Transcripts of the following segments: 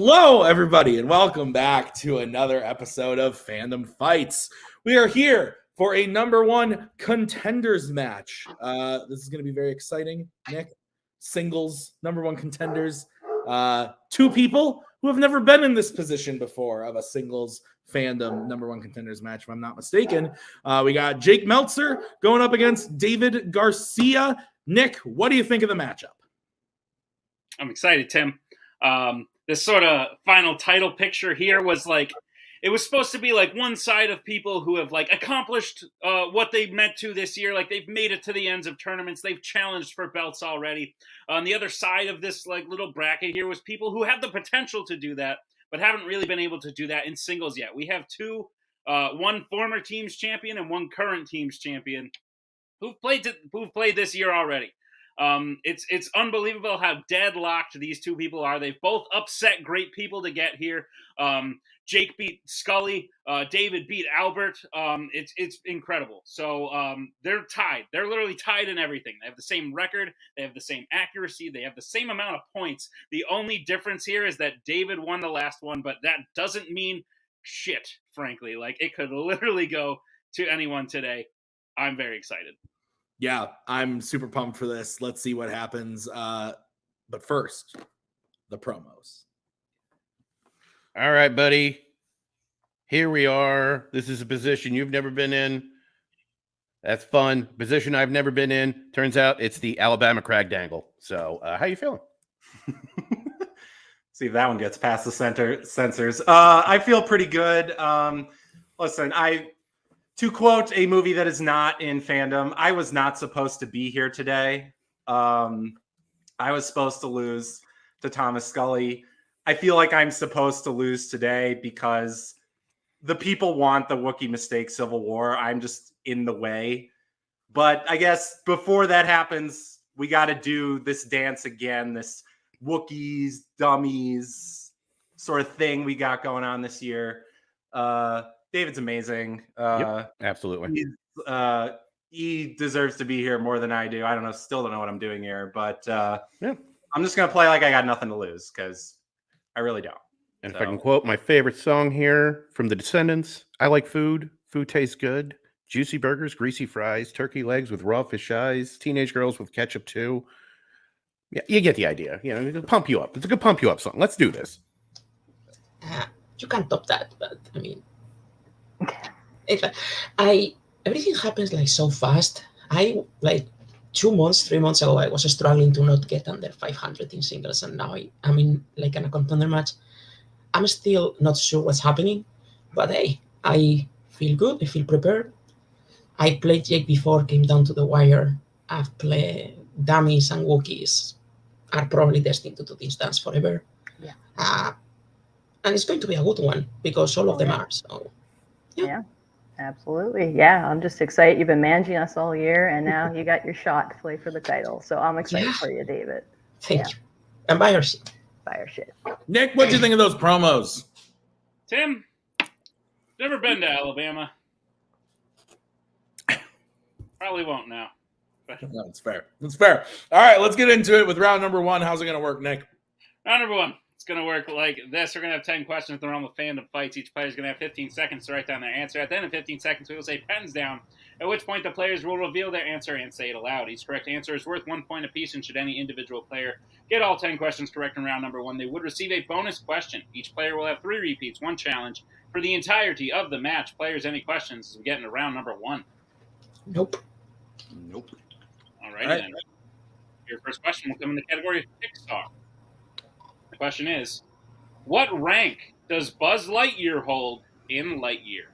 Hello, everybody, and welcome back to another episode of Fandom Fights. We are here for a number one contenders match. This is going to be very exciting, Nick. Singles, number one contenders. Two people who have never been in this position before of a singles fandom number one contenders match, if I'm not mistaken. We got Jake Meltzer going up against David Garcia. Nick, what do you think of the matchup? I'm excited, Tim. This sort of final title picture here was like, it was supposed to be like one side of people who have like accomplished what they meant to this year. Like they've made it to the ends of tournaments. They've challenged for belts already. On the other side of this like little bracket here was people who have the potential to do that, but haven't really been able to do that in singles yet. We have one former team's champion and one current team's champion who've played this year already. It's unbelievable how deadlocked these two people are. They've both upset great people to get here. Jake beat Scully. David beat Albert. It's incredible. So they're tied. They're literally tied in everything. They have the same record. They have the same accuracy. They have the same amount of points. The only difference here is that David won the last one, but that doesn't mean shit, frankly. Like it could literally go to anyone today. I'm very excited. Yeah, I'm super pumped for this. Let's see what happens. But first, the promos. All right, buddy. Here we are. This is a position you've never been in. That's fun. Position I've never been in. Turns out it's the Alabama crag dangle. So how you feeling? See if that one gets past the censors. I feel pretty good. Listen, to quote a movie that is not in fandom, I was not supposed to be here today. I was supposed to lose to Thomas Scully. I feel like I'm supposed to lose today because the people want the Wookiee mistake Civil War. I'm just in the way. But I guess before that happens, we got to do this dance again, this Wookiees, dummies sort of thing we got going on this year. David's amazing. Yep, absolutely. He deserves to be here more than I do. I don't know. Still don't know what I'm doing here, but I'm just going to play like I got nothing to lose because I really don't. And if I can quote my favorite song here from The Descendants, I like food. Food tastes good. Juicy burgers, greasy fries, turkey legs with raw fish eyes, teenage girls with ketchup too. Yeah, you get the idea. You know, it'll pump you up. It's a good pump you up song. Let's do this. You can't top that, but I mean, everything happens like so fast. I like 3 months ago, I was struggling to not get under 500 in singles, and now I'm in like in a contender match. I'm still not sure what's happening, but hey, I feel good. I feel prepared. I played Jake before, came down to the wire. I've played dummies and Wookiees are probably destined to do this dance forever. Yeah. And it's going to be a good one because all of them are. So, yeah, absolutely. Yeah, I'm just excited. You've been managing us all year, and now you got your shot to play for the title. So I'm excited for you, David. Thank you. And buy your shit. Buy your shit. Nick, what do you think of those promos? Tim, never been to Alabama. Probably won't now. No, it's fair. It's fair. All right, let's get into it with round number one. How's it going to work, Nick? Round number one. It's going to work like this. We're going to have 10 questions in the realm of fandom fights. Each player is going to have 15 seconds to write down their answer. At the end of 15 seconds, we will say pens down, at which point the players will reveal their answer and say it aloud. Each correct answer is worth 1 point apiece, and should any individual player get all 10 questions correct in round number one, they would receive a bonus question. Each player will have 3 repeats, 1 challenge for the entirety of the match. Players, any questions as we get into round number one? Nope. All right, then. Your first question will come in the category of Pixar. The question is, what rank does Buzz Lightyear hold in Lightyear?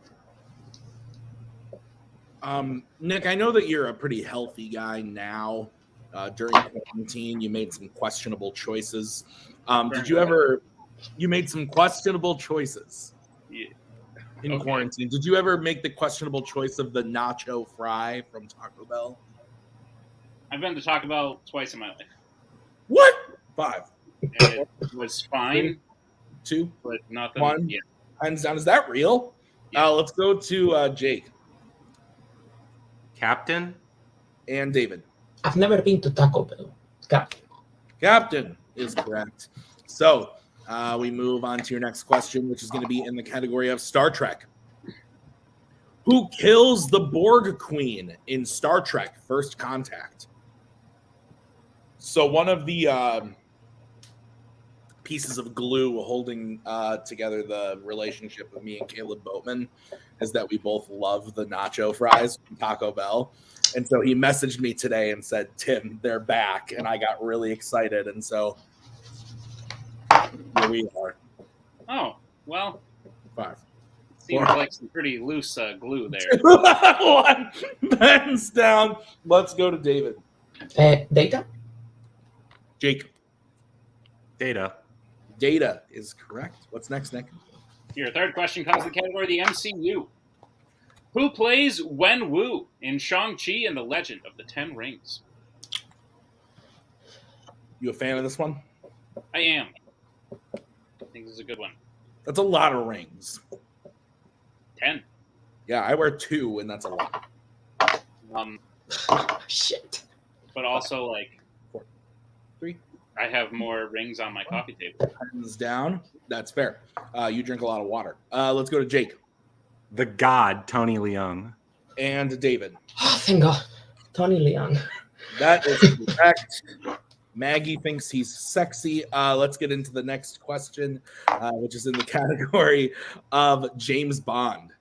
Nick, I know that you're a pretty healthy guy now. During quarantine, you made some questionable choices. You made some questionable choices in quarantine. Did you ever make the questionable choice of the nacho fry from Taco Bell? I've been to Taco Bell twice in my life. What? 5. It was fine. 2, but nothing. 1. Yeah. Hands down. Is that real? Yeah. Let's go to Jake. Captain and David. I've never been to Taco Bell. Captain is correct. So We move on to your next question, which is going to be in the category of Star Trek. Who kills the Borg Queen in Star Trek First Contact? So one of the pieces of glue holding together the relationship of me and Caleb Boatman is that we both love the nacho fries from Taco Bell. And so he messaged me today and said, Tim, they're back. And I got really excited. And so here we are. Oh, well. 5. Seems 4. like some pretty loose glue there. 1. Pens down. Let's go to David. Data? Jake. Data. Data is correct. What's next, Nick? Your third question comes in the category of the MCU. Who plays Wen Wu in Shang-Chi and the Legend of the Ten Rings? You a fan of this one? I am. I think this is a good one. That's a lot of rings. 10. Yeah, I wear 2, and that's a lot. Shit. But also, like, 4, 3. I have more rings on my coffee table. Pens down. That's fair. You drink a lot of water. Let's go to Jake. The God, Tony Leung. And David. Oh, thank God. Tony Leung. That is correct. Maggie thinks he's sexy. Let's get into the next question, which is in the category of James Bond.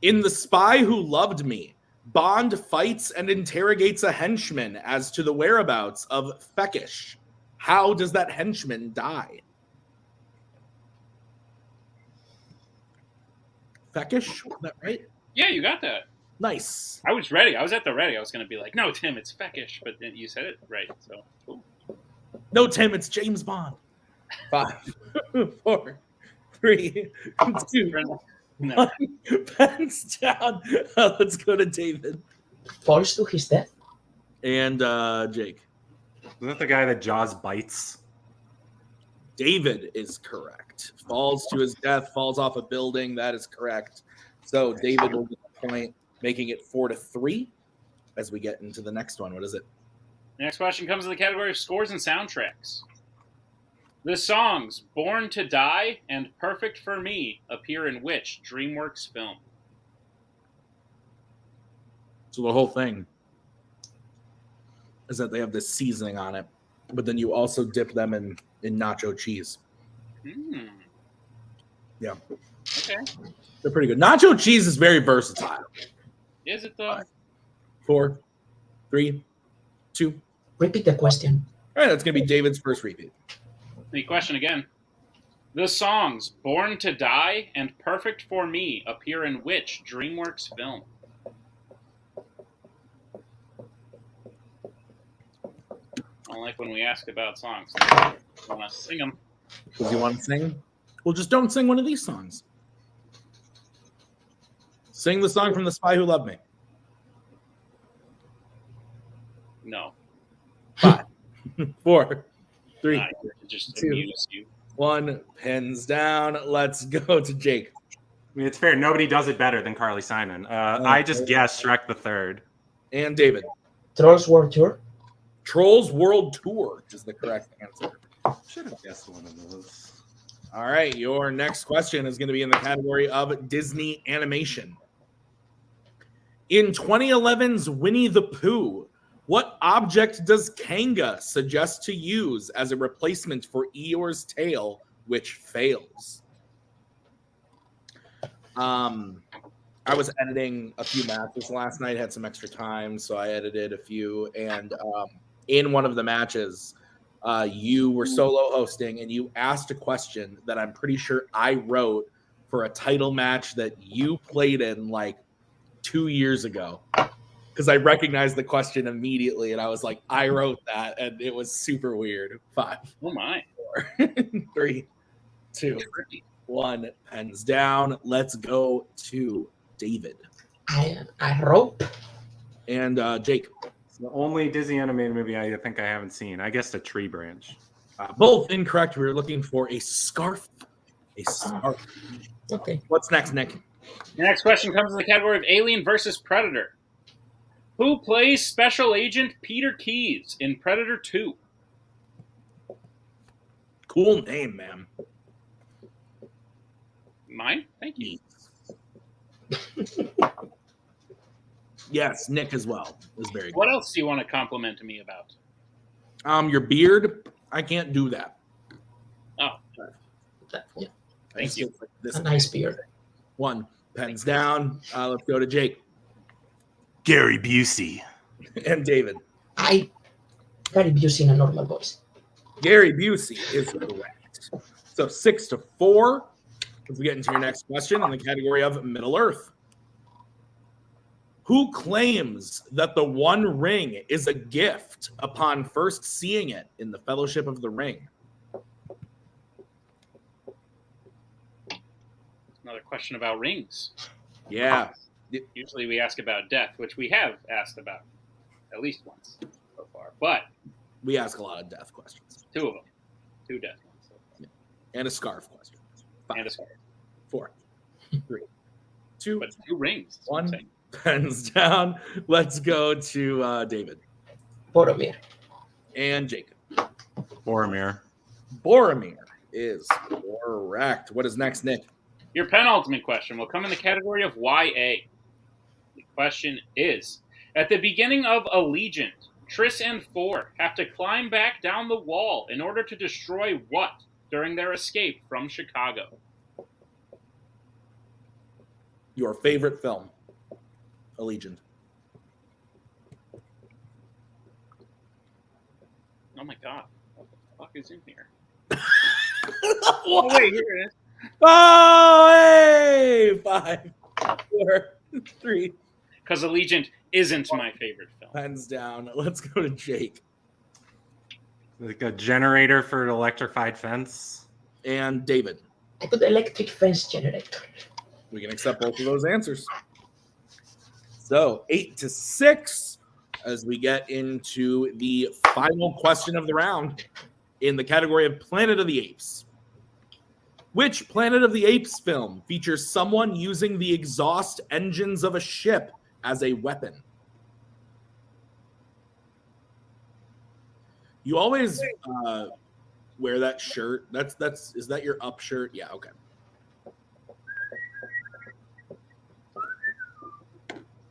In The Spy Who Loved Me, Bond fights and interrogates a henchman as to the whereabouts of Feckish. How does that henchman die? Feckish? Is that right? Yeah, you got that. Nice. I was ready. I was at the ready. I was going to be like, no, Tim, it's Feckish. But then you said it right. So, cool. No, Tim, it's James Bond. 5, 4, 3, 2, No. 1. Pens down. Let's go to David. Falls to his death? And Jake. Is that the guy that Jaws bites? David is correct. Falls to his death, falls off a building. That is correct. So David will get the point, making it 4-3 as we get into the next one. What is it? The next question comes in the category of scores and soundtracks. The songs Born to Die and Perfect for Me appear in which DreamWorks film? So the whole thing is that they have this seasoning on it, but then you also dip them in nacho cheese. Yeah. Okay. They're pretty good. Nacho cheese is very versatile. Is it though? 4, 3, 2. Repeat the question. All right, that's going to be David's first repeat. The question again. The songs Born to Die and Perfect for Me appear in which DreamWorks film? I don't like when we ask about songs. I want to sing them. Does you want to sing? Well, just don't sing one of these songs. Sing the song from The Spy Who Loved Me. No. 5, 4, 3, Just 2, amuse you. 1. Pens down. Let's go to Jake. I mean, it's fair. Nobody does it better than Carly Simon. I just guessed Shrek the Third. And David. Trolls World Tour? Trolls World Tour is the correct answer. Should have guessed one of those. All right, your next question is going to be in the category of Disney animation. In 2011's Winnie the Pooh, what object does Kanga suggest to use as a replacement for Eeyore's tail, which fails? I was editing a few matches last night, had some extra time, so I edited a few. And in one of the matches, you were solo hosting, and you asked a question that I'm pretty sure I wrote for a title match that you played in like 2 years ago. Because I recognized the question immediately, and I was like, I wrote that, and it was super weird. 5, Oh my. 4, 3, 2, 1. Pens down. Let's go to David. I rope. And Jake. It's the only Disney animated movie I think I haven't seen. I guessed a Tree Branch. Both incorrect. We were looking for a scarf. A scarf. Okay. What's next, Nick? The next question comes in the category of Alien versus Predator. Who plays Special Agent Peter Keyes in Predator 2? Cool name, man. Mine? Thank you. Yes, Nick as well is very good. What else do you want to compliment me about? Your beard, I can't do that. Oh, Yeah, thank you. This a nice beard. one. Pens down. Let's go to Jake Gary Busey. and David. I Gary Busey in a normal voice. Gary Busey is correct. So 6-4. As we get into your next question in the category of Middle Earth. Who claims that the One Ring is a gift upon first seeing it in the Fellowship of the Ring? Another question about rings. Yeah. Usually we ask about death, which we have asked about at least once so far. But We ask a lot of death questions. 2 of them. 2 death ones. So far. And a scarf question. 5, And a scarf. 4, 3, 2, But 2 rings. that's what I'm 1. saying. Pens down. Let's go to David Boromir. and Jacob. Boromir. Boromir is correct. What is next, Nick? Your penultimate question will come in the category of YA. The question is, at the beginning of Allegiant, Triss and Four have to climb back down the wall in order to destroy what during their escape from Chicago? Your favorite film, Allegiant. Oh my god. What the fuck is in here? Oh, Oh, wait, here it is. hey! 5, 4, 3. Because Allegiant isn't my favorite film. Pens down. Let's go to Jake Like a generator for an electrified fence. and David. I put the electric fence generator. We can accept both of those answers. So 8-6 as we get into the final question of the round in the category of Planet of the Apes. Which Planet of the Apes film features someone using the exhaust engines of a ship as a weapon? You always wear that shirt. Is that your up shirt? Yeah, okay.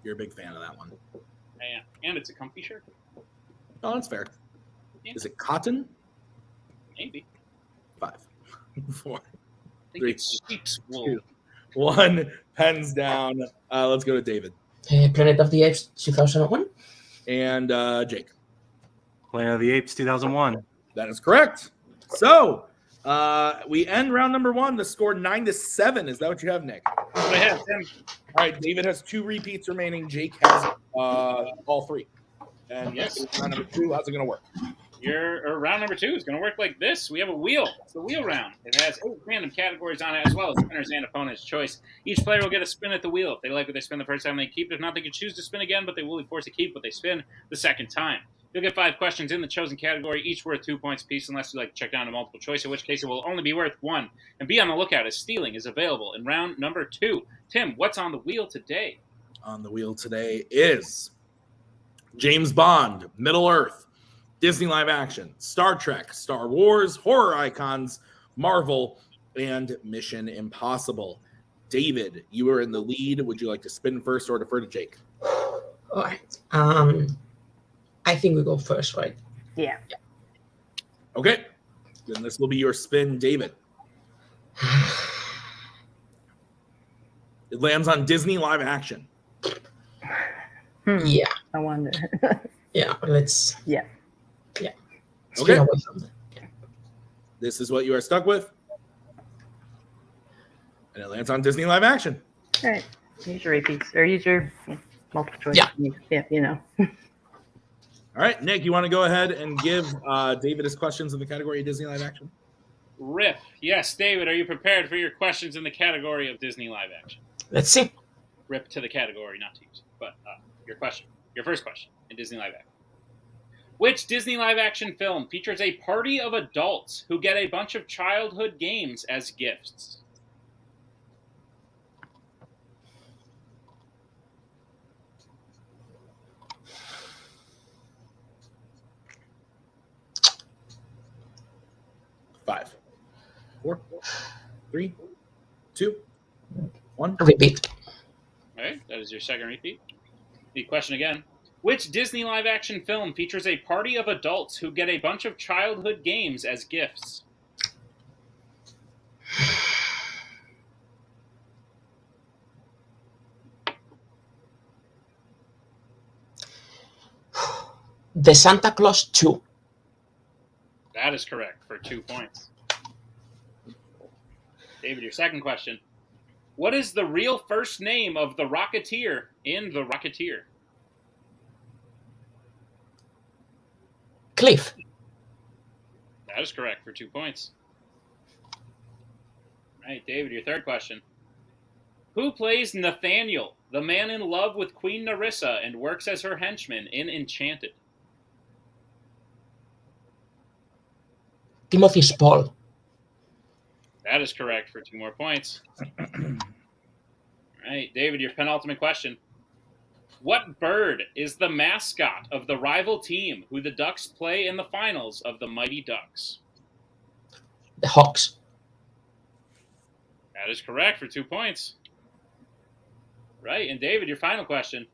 You're a big fan of that one. I am. And it's a comfy shirt. Oh, that's fair. Yeah. Is it cotton? Maybe. 5, 4, I think 3, it's sheep's wool. 2, 1. Pens down. Let's go to David Planet of the Apes 2001. and Jake. Planet of the Apes 2001. That is correct. So we end round number 1. The score 9-7. Is that what you have, Nick? That's what I have, Tim. All right. David has 2 repeats remaining. Jake has all 3. And Yes. round number 2. How's it going to work? Round number 2 is going to work like this. We have a wheel. It's the wheel round. It has 8 random categories on it, as well as winners and opponent's choice. Each player will get a spin at the wheel. If they like what they spin the first time, they keep. If not, they can choose to spin again, but they will be forced to keep what they spin the second time. You'll get 5 questions in the chosen category, each worth 2 points apiece, unless you like to check down to multiple choice, in which case it will only be worth 1. And be on the lookout, as stealing is available in round number 2. Tim, what's on the wheel today? On the wheel today is James Bond, Middle Earth, Disney live action, Star Trek, Star Wars, horror icons, Marvel, and Mission Impossible. David, you are in the lead. Would you like to spin first or defer to Jake? All right. I think we go first, right? Yeah. Okay. Then this will be your spin, David. It lands on Disney live action. Yeah. I wonder. Yeah. Let's. Yeah. Yeah. Okay. Stay away from that. Yeah. This is what you are stuck with. And it lands on Disney live action. All right. Use your repeats or use your multiple choice. Yeah. Yeah, you know. All right, Nick, you want to go ahead and give David his questions in the category of Disney live action? Rip. Yes, David, are you prepared for your questions in the category of Disney live action? Let's see. Rip to the category, not to use. But your question, your first question in Disney live action. Which Disney live action film features a party of adults who get a bunch of childhood games as gifts? Five, 4, 3, 2, 1. Repeat. All right, that is your second repeat. The question again. Which Disney live-action film features a party of adults who get a bunch of childhood games as gifts? The Santa Claus 2. That is correct for 2 points. David, your second question. What is the real first name of the Rocketeer in The Rocketeer? Cliff. That is correct for 2 points. All right, David, your third question. Who plays Nathaniel, the man in love with Queen Narissa and works as her henchman in Enchanted? Timothy Spall. That is correct for 2 more points. All right, David, your penultimate question. What bird is the mascot of the rival team who the Ducks play in the finals of the Mighty Ducks? The Hawks. That is correct for 2 points. Right, and David, your final question.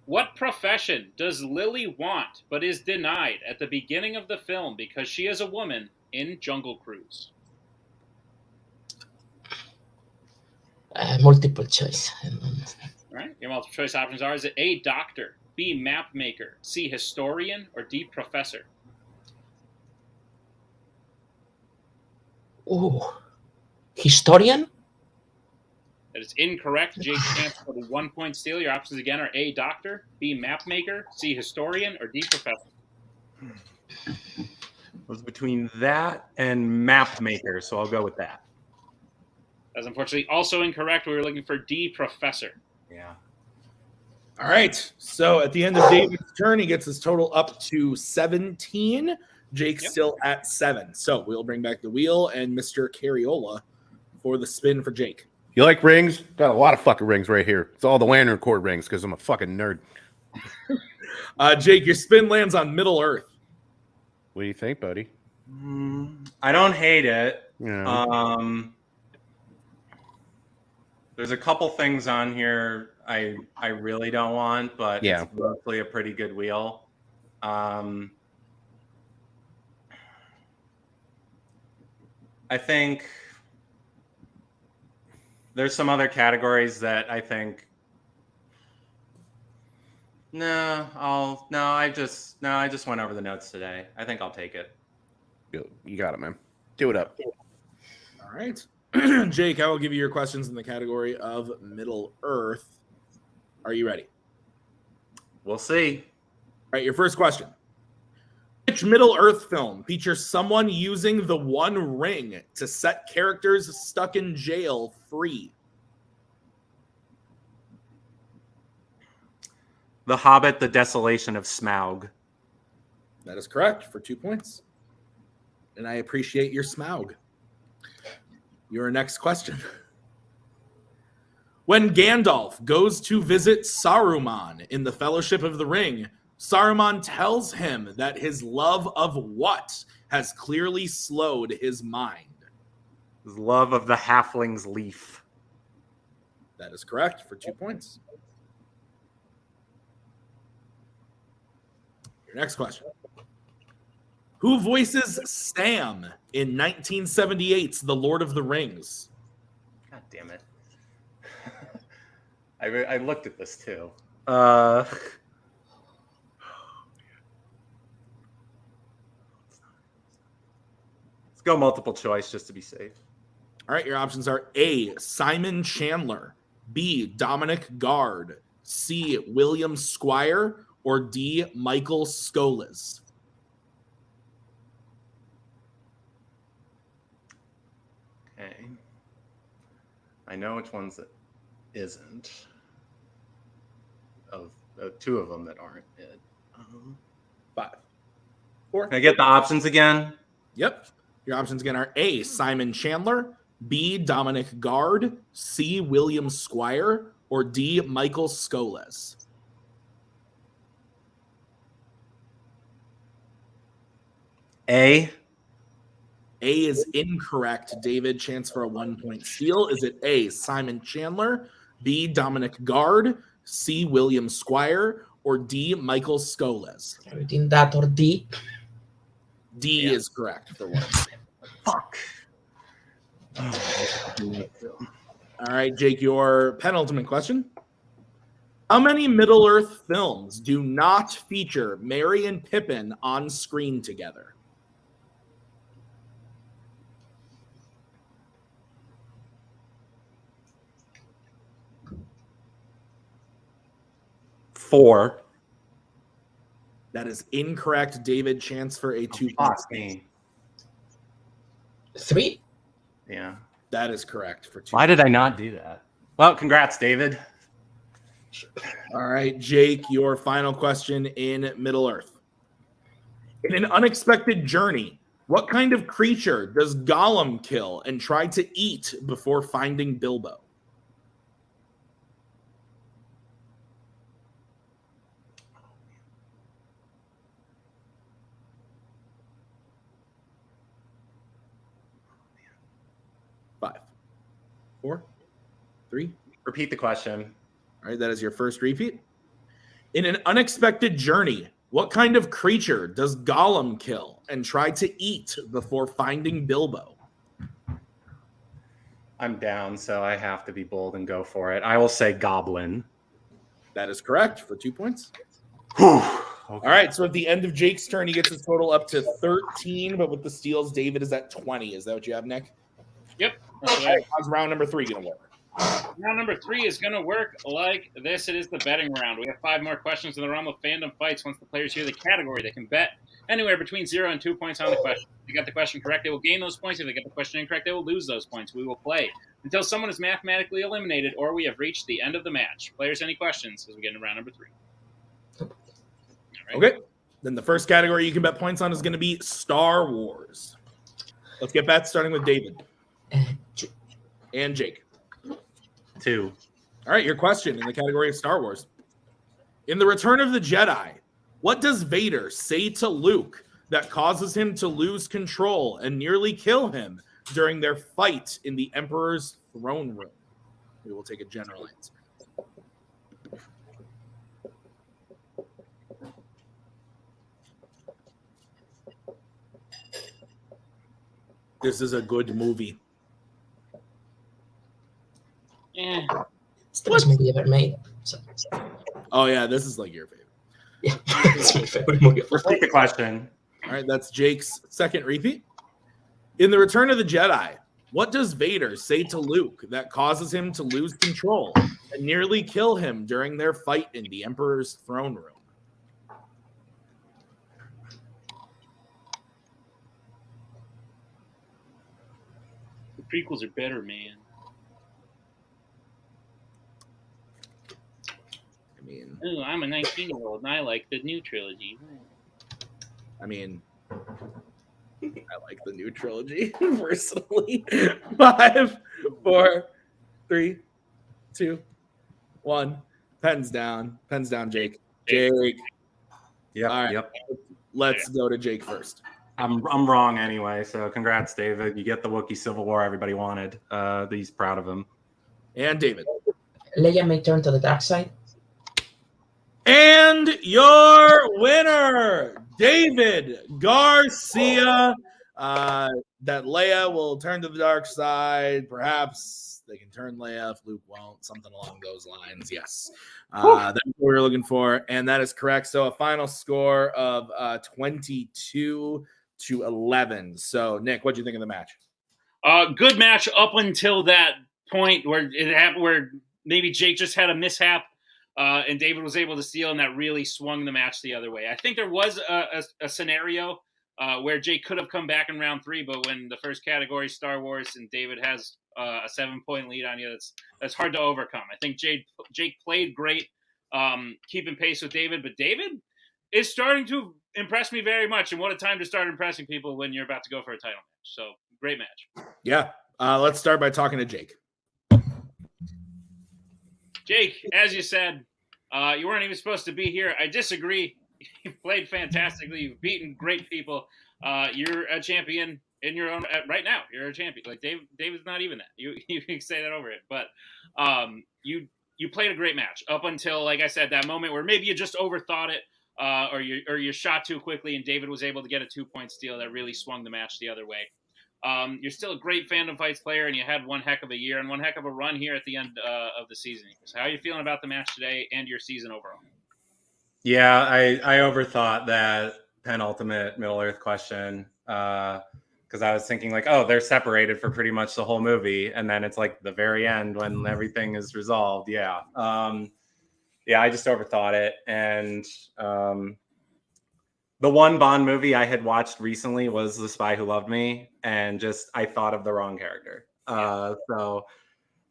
What profession does Lily want but is denied at the beginning of the film because she is a woman in Jungle Cruise? Multiple choice. All right, your multiple choice options are: is it A, doctor, B, map maker, C, historian, or D, professor? Ooh. Historian? That is incorrect. Jake chance for the 1 point steal. Your options again are A, doctor, B, map maker, C, historian, or D, professor. It was between that and map maker, so I'll go with that. That's unfortunately also incorrect. We were looking for D, professor. Yeah. All right. So at the end of David's turn, he gets his total up to 17. Jake's still at 7. So we'll bring back the wheel and Mr. Carriola for the spin for Jake. You like rings? Got a lot of fucking rings right here. It's all the Lantern Corps rings because I'm a fucking nerd. Jake, your spin lands on Middle Earth. What do you think, buddy? I don't hate it. Yeah. There's a couple things on here I really don't want, but Yeah. it's mostly a pretty good wheel. I think there's some other categories that I think. I just went over the notes today. I think I'll take it. You got it, man. Do it up. All right. Jake, I will give you your questions in the category of Middle Earth. Are you ready? We'll see. All right, your first question. Which Middle Earth film features someone using the One Ring to set characters stuck in jail free? The Hobbit, The Desolation of Smaug. That is correct for 2 points. And I appreciate your Smaug. Your next question. When Gandalf goes to visit Saruman in the Fellowship of the Ring, Saruman tells him that his love of what has clearly slowed his mind? His love of the halfling's leaf. That is correct for 2 points. Your next question. Who voices Sam in 1978's The Lord of the Rings? God damn it. I looked at this too. Let's go multiple choice just to be safe. All right, your options are A, Simon Chandler, B, Dominic Gard, C, William Squire, or D, Michael Scholes. Okay. I know which ones it isn't. Of two of them that aren't it. 5, 4. Can I get the options again? Yep. Your options again are A, Simon Chandler, B, Dominic Gard, C, William Squire, or D, Michael Scholes. A. A is incorrect. David, chance for a 1-point steal. Is it A, Simon Chandler, B, Dominic Gard, C, William Squire, or D, Michael Scholes? Everything that or D. D is correct for 1. Fuck. All right, Jake, your penultimate question. How many Middle-earth films do not feature Merry and Pippin on screen together? Four. That is incorrect. David, chance for a 2-point Fuck steal. me. 3. Yeah. That is correct for 2. Why did I not do that? Well, congrats, David. All right, Jake, your final question in Middle-earth. In an unexpected journey, what kind of creature does Gollum kill and try to eat before finding Bilbo? Five, 4, 3. Repeat the question. All right, that is your first repeat. In an unexpected journey, what kind of creature does Gollum kill and try to eat before finding Bilbo? I'm down, so I have to be bold and go for it. I will say goblin. That is correct for 2 points. Whew. All right, so at the end of Jake's turn, he gets his total up to 13, but with the steals, David is at 20. Is that what you have, Nick? Yep. All right, how's round number 3 going to work? Round number 3 is going to work like this. It is the betting round. We have 5 more questions in the realm of fandom fights. Once the players hear the category, they can bet anywhere between 0 and 2 points on the question. If they get the question correct, they will gain those points. If they get the question incorrect, they will lose those points. We will play until someone is mathematically eliminated or we have reached the end of the match. Players, any questions as we get into round number 3? All right. Okay, then the first category you can bet points on is going to be Star Wars. Let's get bets, starting with David and Jake. 2. All right, your question in the category of Star Wars. In The Return of the Jedi, what does Vader say to Luke that causes him to lose control and nearly kill him during their fight in the Emperor's throne room? We will take a general answer. This is a good movie. Eh. It's the best movie ever made. So, Oh, yeah, this is like your favorite. yeah, it's my favorite movie. Repeat the question. All right, that's Jake's second repeat. In The Return of the Jedi, what does Vader say to Luke that causes him to lose control and nearly kill him during their fight in the Emperor's throne room? The prequels are better, man. I mean, Ooh, I'm a 19-year-old and I like the new trilogy. I like the new trilogy personally. 5, 4, 3, 2, 1. Pens down, Jake. Jake. Yep. All right. Yep. Let's go to Jake first. I'm wrong anyway, so congrats, David. You get the Wookiee Civil War everybody wanted. He's proud of him. And David. Leia may turn to the dark side. And your winner, David Garcia. That Leia will turn to the dark side. Perhaps they can turn Leia if Luke won't. Something along those lines. Yes. That's what we were looking for. And that is correct. So a final score of 22-11. So, Nick, what do you think of the match? Good match up until that point where it happened, where maybe Jake just had a mishap. And David was able to steal, and that really swung the match the other way. I think there was a scenario where Jake could have come back in round 3, but when the first category is Star Wars and David has a 7-point lead on you, that's hard to overcome. I think Jake played great, keeping pace with David, but David is starting to impress me very much, and what a time to start impressing people when you're about to go for a title match. So, great match. Yeah. Let's start by talking to Jake. Jake, as you said, you weren't even supposed to be here. I disagree. You've played fantastically. You've beaten great people. You're a champion. in your own right now. You're a champion. Like David's not even that. You can say that over it, but you played a great match up until, like I said, that moment where maybe you just overthought it, or you shot too quickly, and David was able to get a 2-point steal that really swung the match the other way. You're still a great Fandom Fights player, and you had one heck of a year and one heck of a run here at the end of the season. So how are you feeling about the match today and your season overall? Yeah, I overthought that penultimate Middle Earth question because I was thinking like, oh, they're separated for pretty much the whole movie, and then it's like the very end when everything is resolved. Yeah, I just overthought it, and the one Bond movie I had watched recently was The Spy Who Loved Me, and just I thought of the wrong character. So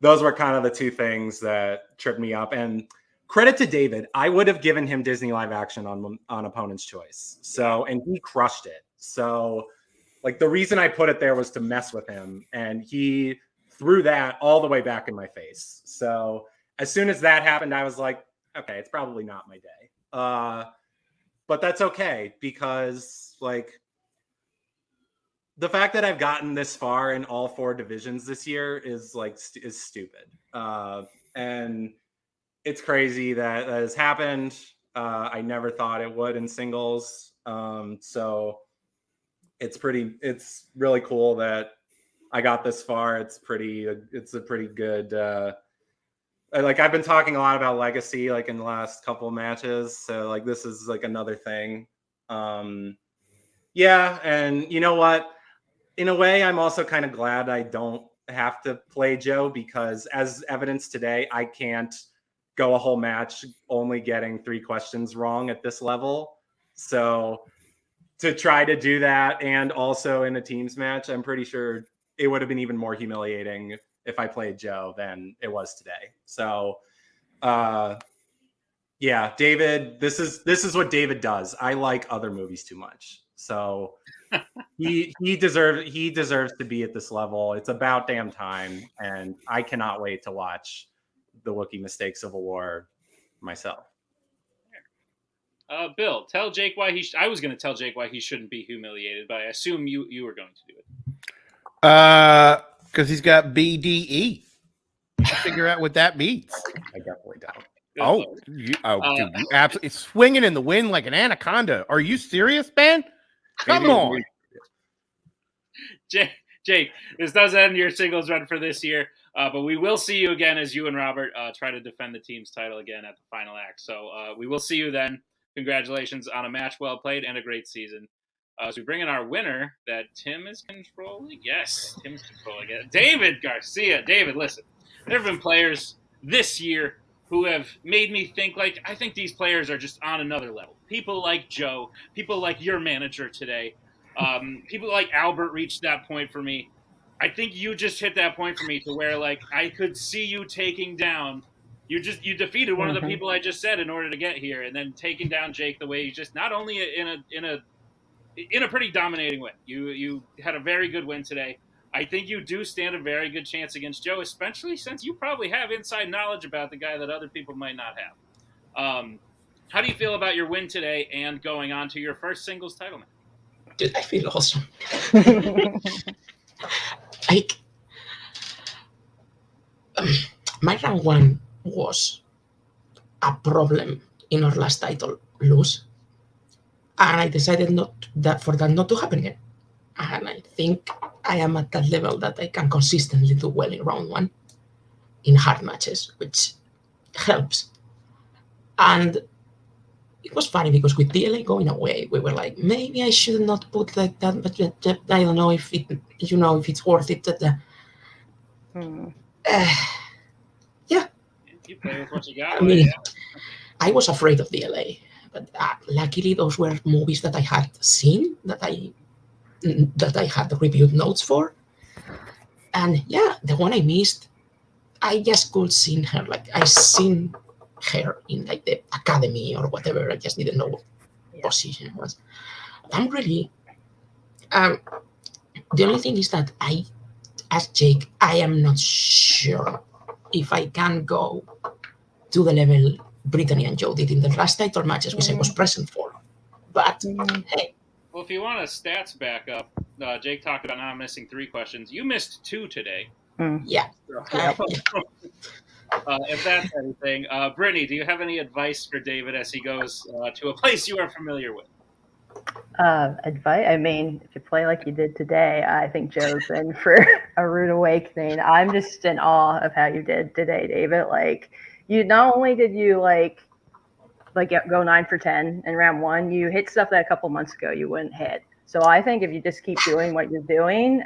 those were kind of the two things that tripped me up. And credit to David, I would have given him Disney live action on Opponent's Choice. So, and he crushed it. So, like, the reason I put it there was to mess with him, and he threw that all the way back in my face. So, as soon as that happened, I was like, okay, it's probably not my day. But that's okay, because, like, the fact that I've gotten this far in all 4 divisions this year is is stupid. And it's crazy that has happened. I never thought it would in singles. So it's really cool that I got this far. It's a pretty good, like, I've been talking a lot about legacy, like, in the last couple of matches. So, like, this is like another thing. Yeah. And you know what? In a way, I'm also kind of glad I don't have to play Joe, because as evidenced today, I can't go a whole match only getting 3 questions wrong at this level. So to try to do that, and also in a teams match, I'm pretty sure it would have been even more humiliating if I played Joe than it was today. So yeah, David, this is what David does. I like other movies too much. So he deserves to be at this level. It's about damn time, and I cannot wait to watch the Wookiee Mistake Civil War myself. Bill, tell Jake why I was going to tell Jake why he shouldn't be humiliated, but I assume you were going to do it. Because he's got BDE. You should figure out what that means. I definitely don't. Dude, you absolutely swinging in the wind like an anaconda. Are you serious, man? Come on. Jake, this does end your singles run for this year, but we will see you again as you and Robert try to defend the team's title again at the final act. So we will see you then. Congratulations on a match well played and a great season. So we bring in our winner that Tim is controlling. Yes, Tim's controlling it. David Garcia. David, listen, there have been players this year who have made me think, like, I think these players are just on another level. People like Joe, people like your manager today, people like Albert reached that point for me. I think you just hit that point for me to where, like, I could see you taking down. You defeated one of the people I just said in order to get here, and then taking down Jake the way you just, not only in a pretty dominating way. You had a very good win today. I think you do stand a very good chance against Joe, especially since you probably have inside knowledge about the guy that other people might not have. How do you feel about your win today and going on to your first singles title match? Dude, I feel awesome. My round 1 was a problem in our last title lose, and I decided for that not to happen again. And I think I am at that level that I can consistently do well in round 1 in hard matches, which helps. And it was funny because with DLA going away, we were like, maybe I should not put like that, but I don't know if it's worth it. Yeah. You play with what you got. I mean, I was afraid of DLA, but luckily those were movies that I had seen, that I had reviewed notes for. And yeah, the one I missed, I just could see her, like I seen her in like the academy or whatever. I just didn't know what position it was. I'm really, the only thing is that I asked Jake, I am not sure if I can go to the level Brittany and Joe did in the last title matches, which I was present for. But hey, Well, if you want a stats backup, Jake talked about not missing 3 questions. You missed 2 today. Yeah. If that's anything, Brittany, do you have any advice for David as he goes to a place you are familiar with? Advice? I mean, if you play like you did today, I think Joe's in for a rude awakening. I'm just in awe of how you did today, David. Like, you not only did you go 9 for 10 in round 1, you hit stuff that a couple months ago you wouldn't hit. So I think if you just keep doing what you're doing,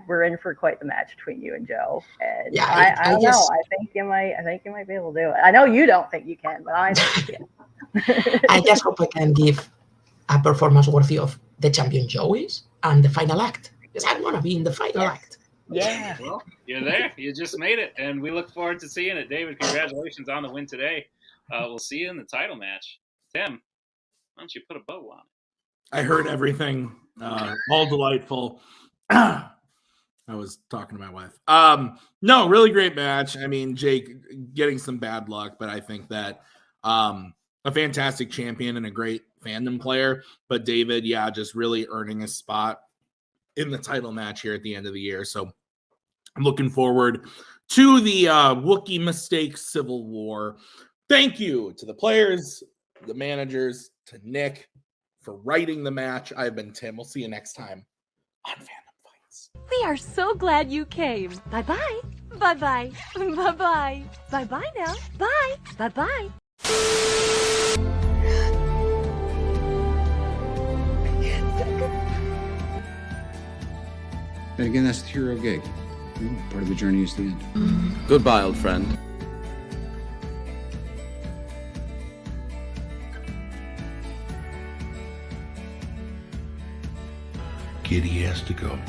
we're in for quite the match between you and Joe. And I don't know. I think you might be able to do it. I know you don't think you can, but I think you can. I just hope I can give a performance worthy of the champion Joe is and the final act, because I want to be in the final act. Yeah. Well, you're there. You just made it, and we look forward to seeing it. David, congratulations on the win today. We'll see you in the title match. Tim, why don't you put a bow on it? I heard everything. All delightful. I was talking to my wife. No, really great match. I mean, Jake getting some bad luck, but I think that a fantastic champion and a great Fandom player. But David, just really earning a spot in the title match here at the end of the year. So I'm looking forward to the Wookiee Mistake Civil War. Thank you to the players, the managers, to Nick for writing the match. I've been Tim. We'll see you next time on Fandom Fights. We are so glad you came. Bye-bye. Bye-bye. Bye-bye. Bye-bye now. Bye. Bye-bye. And again, that's the hero gig. Part of the journey is the end. Goodbye, old friend. Kitty has to go.